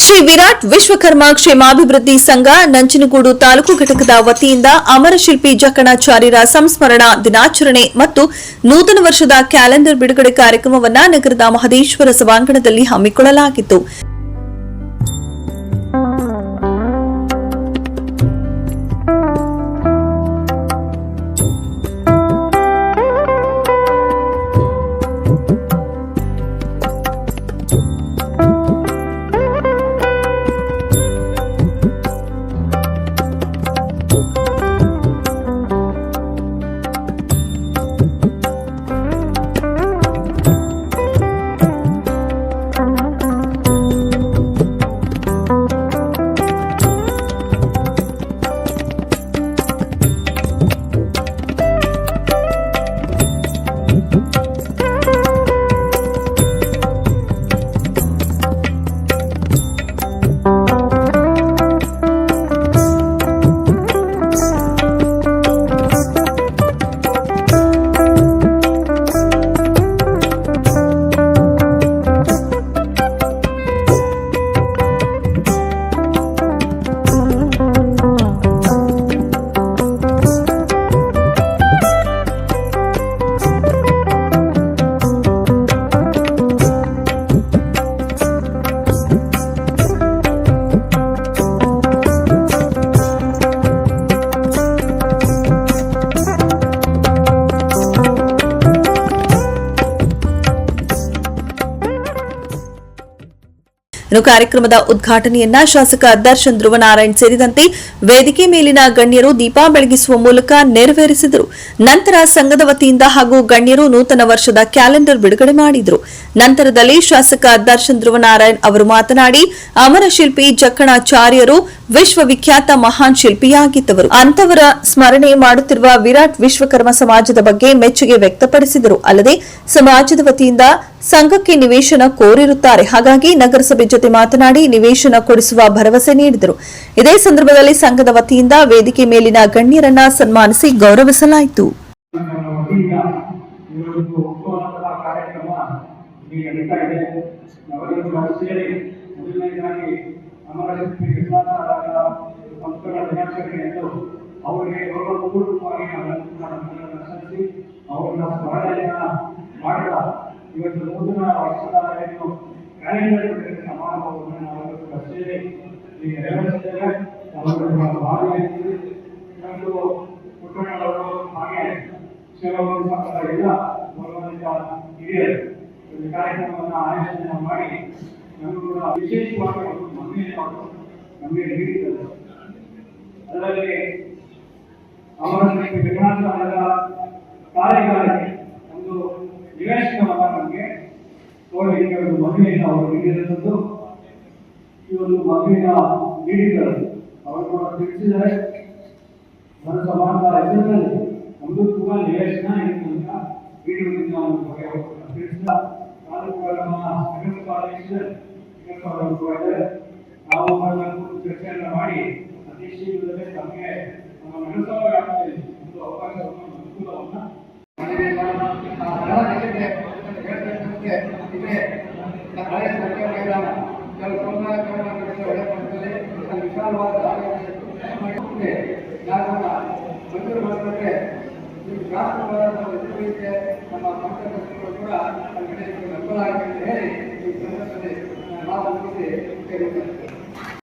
ಶ್ರೀ ವಿರಾಟ್ ವಿಶ್ವಕರ್ಮ ಕ್ಷೇಮಾಭಿವೃದ್ಧಿ ಸಂಘ ನಂಜನಗೂಡು ತಾಲೂಕು ಘಟಕದ ವತಿಯಿಂದ ಅಮರಶಿಲ್ಪಿ ಜಕಣಾಚಾರ್ಯರ ಸಂಸ್ಮರಣಾ ದಿನಾಚರಣೆ ಮತ್ತು ನೂತನ ವರ್ಷದ ಕ್ಯಾಲೆಂಡರ್ ಬಿಡುಗಡೆ ಕಾರ್ಯಕ್ರಮವನ್ನು ನಗರದ ಮಹದೇಶ್ವರ ಸಭಾಂಗಣದಲ್ಲಿ ಹಮ್ಮಿಕೊಳ್ಳಲಾಗಿತ್ತು. ಕಾರ್ಯಕ್ರಮದ ಉದ್ಘಾಟನೆಯನ್ನ ಶಾಸಕ ದರ್ಶನ್ ಧ್ರುವನಾರಾಯಣ್ ಸೇರಿದಂತೆ ವೇದಿಕೆ ಮೇಲಿನ ಗಣ್ಯರು ದೀಪ ಬೆಳಗಿಸುವ ಮೂಲಕ ನೆರವೇರಿಸಿದರು. ನಂತರ ಸಂಘದ ವತಿಯಿಂದ ಹಾಗೂ ಗಣ್ಯರು ನೂತನ ವರ್ಷದ ಕ್ಯಾಲೆಂಡರ್ ಬಿಡುಗಡೆ ಮಾಡಿದರು. ನಂತರದಲ್ಲಿ ಶಾಸಕ ದರ್ಶನ್ ಧ್ರುವನಾರಾಯಣ್ ಅವರು ಮಾತನಾಡಿ, ಅಮರ ಶಿಲ್ಪಿ ಜಕಣಾಚಾರ್ಯರು ವಿಶ್ವವಿಖ್ಯಾತ ಮಹಾನ್ ಶಿಲ್ಪಿಯಾಗಿದ್ದವರು. ಅಂತವರ ಸ್ಮರಣೆ ಮಾಡುತ್ತಿರುವ ವಿರಾಟ್ ವಿಶ್ವಕರ್ಮ ಸಮಾಜದ ಬಗ್ಗೆ ಮೆಚ್ಚುಗೆ ವ್ಯಕ್ತಪಡಿಸಿದರು. ಅಲ್ಲದೆ ಸಮಾಜದ ವತಿಯಿಂದ ಸಂಘಕ್ಕೆ ನಿವೇಶನ ಕೋರಿರುತ್ತಾರೆ. ಹಾಗಾಗಿ ನಗರಸಭೆ ಜೊತೆ ಮಾತನಾಡಿ ನಿವೇಶನ ಕೊಡಿಸುವ ಭರವಸೆ ನೀಡಿದರು. ಇದೇ ಸಂದರ್ಭದಲ್ಲಿ ಸಂಘದ ವತಿಯಿಂದ ವೇದಿಕೆ ಮೇಲಿನ ಗಣ್ಯರನ್ನ ಸನ್ಮಾನಿಸಿ ಗೌರವಿಸಲಾಯಿತು. ಇವತ್ತು ನೂತನ ವರ್ಷದ ಕ್ಯಾಲೆಂಡರ್ ಸಮಾರಂಭವನ್ನು ನಾವು ಕಚೇರಿ ನೆರವೇರಿಸಿದ್ದೇವೆ. ಪುಟ್ಟಣ್ಣವರು ಹಾಗೆ ಎಲ್ಲ ಗೌರವಾನ್ವಿತ ಹಿರಿಯರು ಈ ಕಾರ್ಯಕ್ರಮವನ್ನು ಆಯೋಜನೆ ಮಾಡಿ ನಮಗೂ ಕೂಡ ವಿಶೇಷವಾಗಿ ಒಂದು ಮನವಿಯನ್ನು ನಮಗೆ ನೀಡಿದ್ದಾರೆ. ಅದರಲ್ಲಿ ಅಮರಶಿಲ್ಪಿ ಜಕಣಾಚಾರ್ಯರ ಕಾರ್ಯಗಾರಕ್ಕೆ ಒಂದು ನಿವೇಶನವನ್ನು ನಮಗೆ ತೋರಲಿಕ್ಕೆ ಒಂದು ಮದುವೆಯನ್ನು ಅವರು ನೀಡಿರುವಂಥದ್ದು. ಈ ಒಂದು ಮದುವೆಯನ್ನು ನೀಡಿದ್ದಾರೆ. ಅವರು ಕೂಡ ತಿಳಿಸಿದರೆ ನನ್ನ ಸಮಾಜದ ಹೆಸರಿನಲ್ಲಿ ಒಂದು ಕೂಡ ನಿವೇಶನ ಇರುವುದರಿಂದ ನೀಡುವುದರಿಂದ ಒಂದು ಬಗ್ಗೆ ತಿಳಿಸಿದ ತಾಲೂಕುಗಳನ್ನು ನಾವು ಚರ್ಚೆಯನ್ನು ಮಾಡಿ ಅತಿ ಶೀಘ್ರದಲ್ಲೇ ತಮಗೆ ನಮ್ಮ ನಡೆಸಬೇಕಾಗುತ್ತದೆ ಒಂದು ಅವಕಾಶವನ್ನು ಅನುಕೂಲವನ್ನು ನಮ್ಮ ಸಂಘಟನೆಗಳು ಕೂಡ ಹೇಳಿ ಈ ಸಂದರ್ಭದಲ್ಲಿ ನಾವು